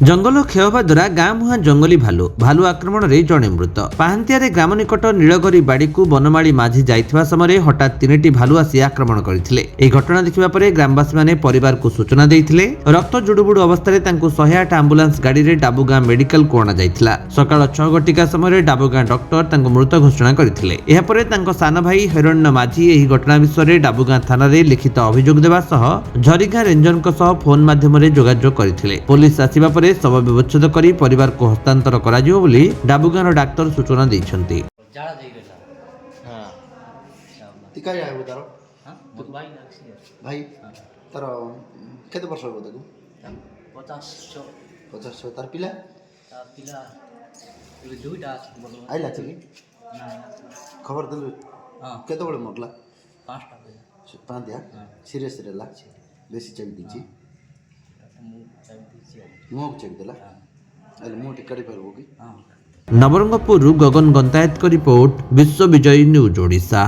ଜଙ୍ଗଲ କ୍ଷୟ ହେବା ଦ୍ୱାରା ଗାଁ ମୁହାଁ ଜଙ୍ଗଲୀ ଭାଲୁ ଆକ୍ରମଣରେ ଜଣେ ମୃତ। ପାହାନ୍ତିଆରେ ଗ୍ରାମ ନିକଟ ନୀଳଗରି ବାଡ଼ିକୁ ବନମାଳୀ ମାଝି ଯାଇଥିବା ସମୟରେ ହଠାତ୍ 3ଟି ଭାଲୁ ଆସି ଆକ୍ରମଣ କରିଥିଲେ। ଏହି ଘଟଣା ଦେଖିବା ପରେ ଗ୍ରାମବାସୀମାନେ ପରିବାରକୁ ସୂଚନା ଦେଇଥିଲେ। ରକ୍ତ ଜୁଡୁବୁଡୁ ଅବସ୍ଥାରେ ତାଙ୍କୁ 108 ଆମ୍ବୁଲାନ୍ସ ଗାଡ଼ିରେ ଡାବୁଗାଁ ମେଡିକାଲକୁ ଅଣାଯାଇଥିଲା। ସକାଳ 6 ଘଟିକା ସମୟରେ ଡାବୁଗାଁ ଡକ୍ଟର ତାଙ୍କୁ ମୃତ ଘୋଷଣା କରିଥିଲେ। ଏହାପରେ ତାଙ୍କ ସାନ ଭାଇ ହିରଣ୍ୟ ମାଝି ଏହି ଘଟଣା ବିଷୟରେ ଡାବୁଗାଁ ଥାନାରେ ଲିଖିତ ଅଭିଯୋଗ ଦେବା ସହ ଝରିଗାଁ ରେଞ୍ଜରଙ୍କ ସହ ଫୋନ ମାଧ୍ୟମରେ ଯୋଗାଯୋଗ କରିଥିଲେ। ପୋଲିସ ଆସିବା ପରେ ଶବ ବ୍ୟବଚ୍ଛେଦ କରି ପରିବାରକୁ ହସ୍ତାନ୍ତର କରାଯିବ ବୋଲି ଡାବୁଗାଁର ଡାକ୍ତର ସୂଚନା ଦେଇଛନ୍ତି। भाई तार केते वर्ष हो ताकू 50 तार पिला आइला छी खबर देलु केते बळे मरला 5 दिया सीरियस रेला बेसी चेक दीची मो चेक देला अले मो टिकड़ी परबो की नवरंगपुर गगन गंतायत को रिपोर्ट विश्व विजय न्यूज ओडिशा।